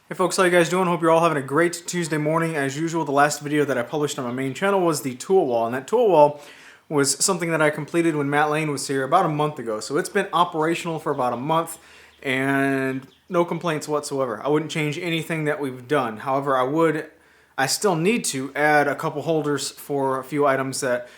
Hey folks, how you guys doing? Hope you're all having a great Tuesday morning. As usual, the last video that I published on my main channel was the tool wall, and that tool wall was something that I completed when Matt Lane was here about a month ago. So it's been operational for about a month and no complaints whatsoever. I wouldn't change anything that we've done. However, I still need to add a couple holders for a few items that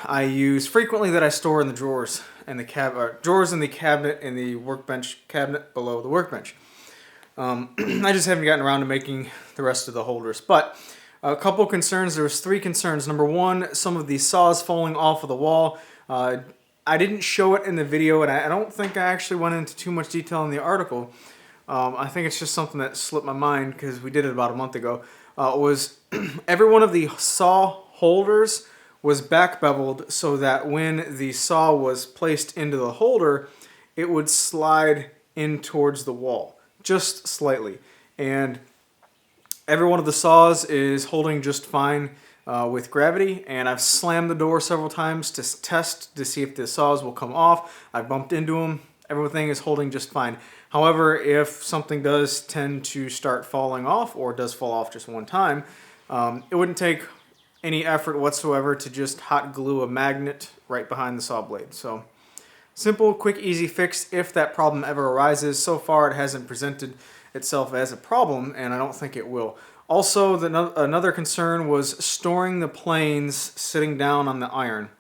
I use frequently that I store in the drawers and drawers in the cabinet in the workbench cabinet below the workbench. I just haven't gotten around to making the rest of the holders. But a couple concerns. There was three concerns. Number one, some of the saws falling off of the wall. I didn't show it in the video, and I don't think I actually went into too much detail in the article. I think it's just something that slipped my mind because we did it about a month ago. Was every one of the saw holders was back beveled so that when the saw was placed into the holder, it would slide in towards the wall. Just slightly, and every one of the saws is holding just fine with gravity, and I've slammed the door several times to test to see if the saws will come off. I've bumped into them. Everything is holding just fine. However, if something does tend to start falling off or does fall off just one time, it wouldn't take any effort whatsoever to just hot glue a magnet right behind the saw blade. So simple, quick, easy fix if that problem ever arises. So far, it hasn't presented itself as a problem, and I don't think it will. Also, another concern was storing the planes sitting down on the iron.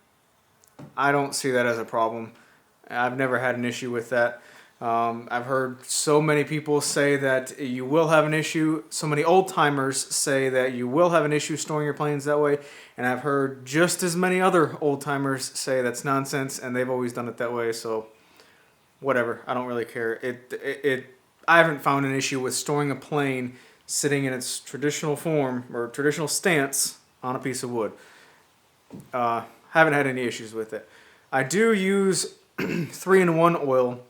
I don't see that as a problem. I've never had an issue with that. I've heard so many people say that you will have an issue. So many old timers say that you will have an issue storing your planes that way. And I've heard just as many other old timers say that's nonsense, and they've always done it that way. So whatever, I don't really care. I haven't found an issue with storing a plane sitting in its traditional form or traditional stance on a piece of wood. Haven't had any issues with it. I do use 3-in-1 oil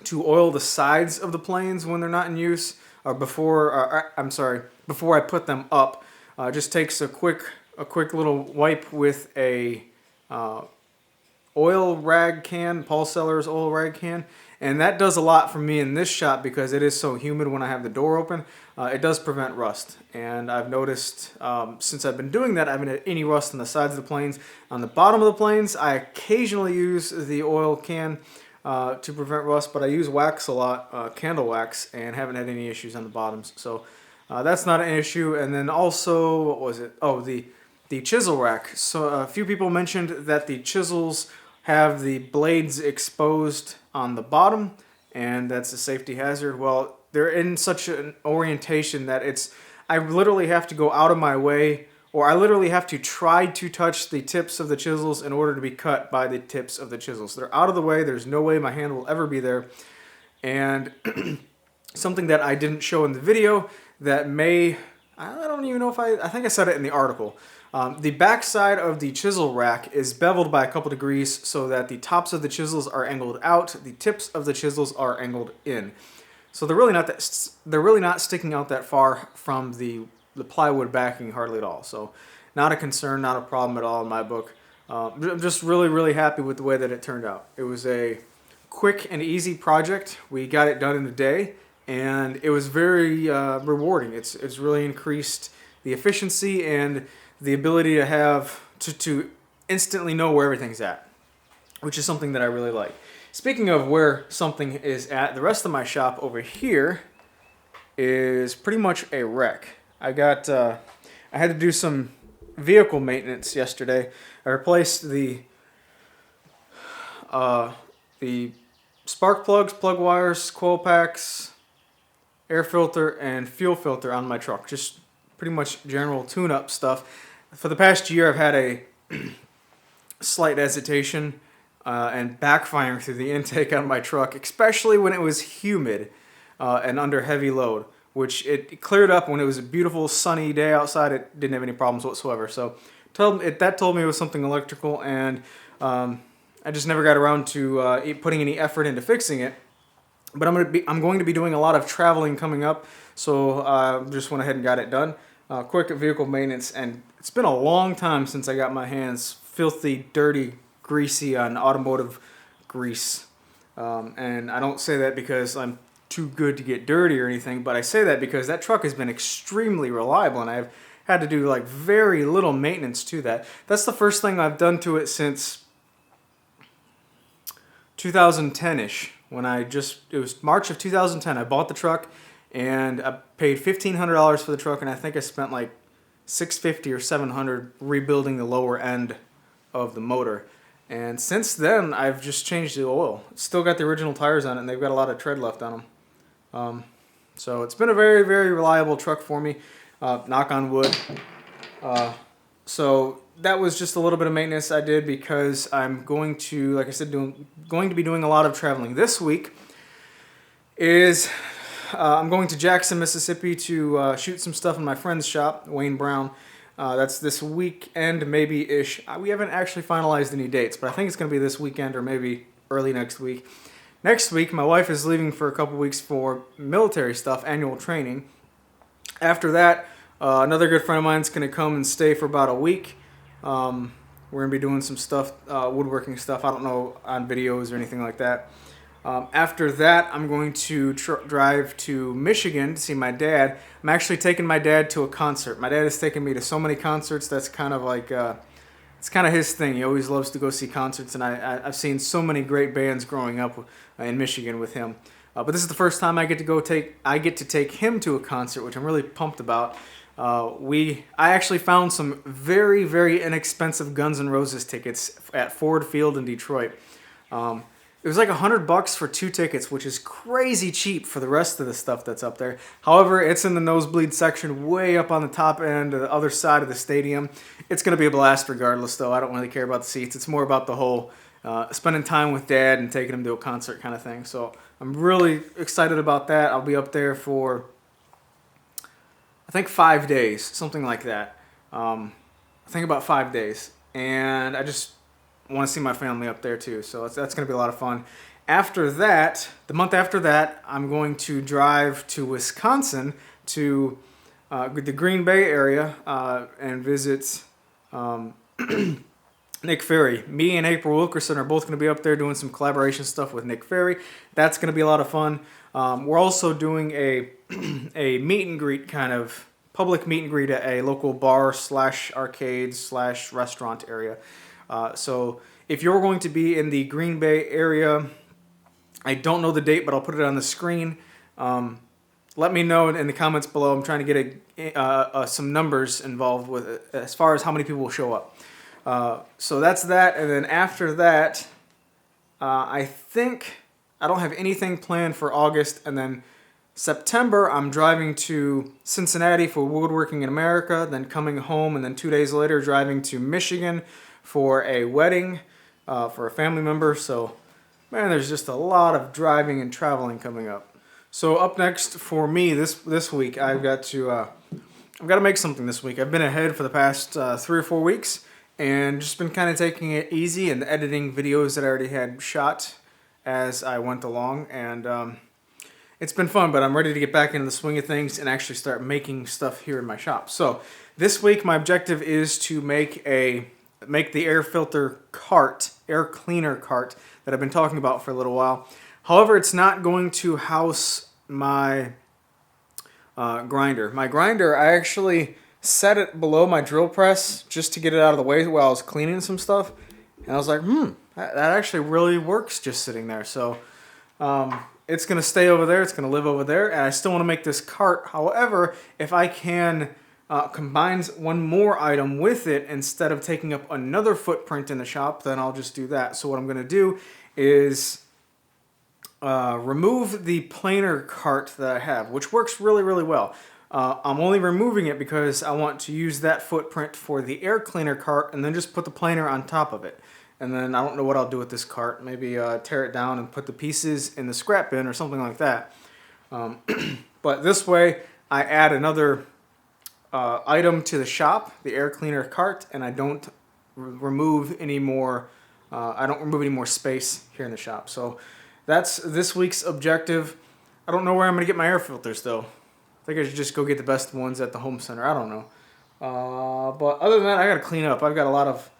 to oil the sides of the planes when they're not in use, or before I put them up. Just takes a quick little wipe with a oil rag can, Paul Sellers oil rag can, and that does a lot for me in this shop because it is so humid when I have the door open. It does prevent rust, and I've noticed since I've been doing that, I haven't had any rust on the sides of the planes. On the bottom of the planes, I occasionally use the oil can to prevent rust, but I use wax a lot, candle wax, and haven't had any issues on the bottoms. So that's not an issue. And then also, what was it? Oh, the chisel rack. So a few people mentioned that the chisels have the blades exposed on the bottom, and that's a safety hazard. Well, they're in such an orientation that I literally have to go out of my way, or I literally have to try to touch the tips of the chisels in order to be cut by the tips of the chisels. They're out of the way. There's no way my hand will ever be there. And something that I didn't show in the video that I don't even know if I think I said it in the article. The back side of the chisel rack is beveled by a couple degrees so that the tops of the chisels are angled out, the tips of the chisels are angled in. So they're really not sticking out that far from the plywood backing hardly at all. So not a concern, not a problem at all in my book. I'm just really, really happy with the way that it turned out. It was a quick and easy project. We got it done in a day, and it was very rewarding. It's really increased the efficiency and the ability to instantly know where everything's at, which is something that I really like. Speaking of where something is at, the rest of my shop over here is pretty much a wreck. I had to do some vehicle maintenance yesterday. I replaced the spark plugs, plug wires, coil packs, air filter, and fuel filter on my truck. Just pretty much general tune-up stuff. For the past year, I've had a slight hesitation and backfiring through the intake on my truck, especially when it was humid and under heavy load, which it cleared up when it was a beautiful sunny day outside. It didn't have any problems whatsoever. So that told me it was something electrical, and I just never got around to putting any effort into fixing it. But I'm going to be doing a lot of traveling coming up, so just went ahead and got it done. Quick vehicle maintenance, and it's been a long time since I got my hands filthy, dirty, greasy on automotive grease. And I don't say that because I'm too good to get dirty or anything, but I say that because that truck has been extremely reliable, and I've had to do like very little maintenance to that. That's the first thing I've done to it since 2010-ish, when it was March of 2010. I bought the truck, and I paid $1,500 for the truck, and I think I spent like $650 or $700 rebuilding the lower end of the motor. And since then, I've just changed the oil. It's still got the original tires on it, and they've got a lot of tread left on them. So it's been a very, very reliable truck for me, knock on wood. So that was just a little bit of maintenance I did because I'm going to, like I said, going to be doing a lot of traveling. This week is I'm going to Jackson, Mississippi to shoot some stuff in my friend's shop, Wayne Brown. That's this weekend, maybe-ish. We haven't actually finalized any dates, but I think it's going to be this weekend or maybe early next week. Next week, my wife is leaving for a couple weeks for military stuff, annual training. After that, another good friend of mine is going to come and stay for about a week. We're going to be doing some stuff, woodworking stuff. I don't know, on videos or anything like that. After that, I'm going to drive to Michigan to see my dad. I'm actually taking my dad to a concert. My dad has taken me to so many concerts. That's kind of like, it's kind of his thing. He always loves to go see concerts, and I've seen so many great bands growing up in Michigan with him. But this is the first time I get to take him to a concert, which I'm really pumped about. I actually found some very, very inexpensive Guns N' Roses tickets at Ford Field in Detroit. It was like $100 for 2 tickets, which is crazy cheap for the rest of the stuff that's up there. However, it's in the nosebleed section way up on the top end of the other side of the stadium. It's going to be a blast regardless, though. I don't really care about the seats. It's more about the whole spending time with Dad and taking him to a concert kind of thing. So I'm really excited about that. I'll be up there for, I think, 5 days, something like that. I think about 5 days. And I just want to see my family up there too, so that's going to be a lot of fun. After that, the month after that, I'm going to drive to Wisconsin to the Green Bay area and visit Nick Ferry. Me and April Wilkerson are both going to be up there doing some collaboration stuff with Nick Ferry. That's going to be a lot of fun. We're also doing a meet and greet, kind of public meet and greet at a local bar / arcade / restaurant area. So if you're going to be in the Green Bay area, I don't know the date, but I'll put it on the screen. Let me know in the comments below. I'm trying to get some numbers involved with it as far as how many people will show up. So that's that. And then after that, I think I don't have anything planned for August. And then September, I'm driving to Cincinnati for Woodworking in America, then coming home, and then 2 days later driving to Michigan for a wedding for a family member. So, man, there's just a lot of driving and traveling coming up. So up next for me this week, I've got to make something this week. I've been ahead for the past 3 or 4 weeks and just been kind of taking it easy and editing videos that I already had shot as I went along, and it's been fun, but I'm ready to get back into the swing of things and actually start making stuff here in my shop. So this week my objective is to make the air filter cart, air cleaner cart that I've been talking about for a little while. However, it's not going to house my grinder. My grinder, I actually set it below my drill press just to get it out of the way while I was cleaning some stuff. And I was like, that actually really works just sitting there. So it's going to stay over there. It's going to live over there. And I still want to make this cart. However, if I can combines one more item with it instead of taking up another footprint in the shop, then I'll just do that. So what I'm going to do is remove the planer cart that I have, which works really, really well. I'm only removing it because I want to use that footprint for the air cleaner cart and then just put the planer on top of it. And then I don't know what I'll do with this cart. Maybe tear it down and put the pieces in the scrap bin or something like that. But this way I add another item to the shop, the air cleaner cart, and I don't remove any more. I don't remove any more space here in the shop. So that's this week's objective. I don't know where I'm gonna get my air filters though. I think I should just go get the best ones at the home center. I don't know. But other than that, I gotta clean up. I've got a lot of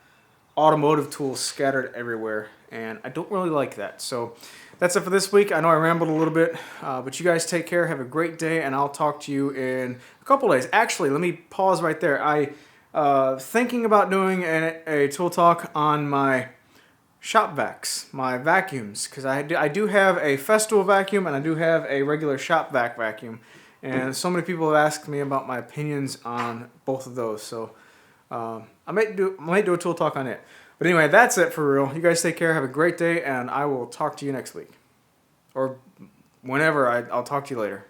automotive tools scattered everywhere, and I don't really like that. So That's it for this week. I know I rambled a little bit, but you guys take care. Have a great day, and I'll talk to you in a couple days. Actually, let me pause right there. Thinking about doing a tool talk on my shop vacs, my vacuums, because I do have a Festool vacuum and I do have a regular shop vac vacuum, and so many people have asked me about my opinions on both of those. So I might do a tool talk on it. But anyway, that's it for real. You guys take care. Have a great day, and I will talk to you next week, or whenever. I'll talk to you later.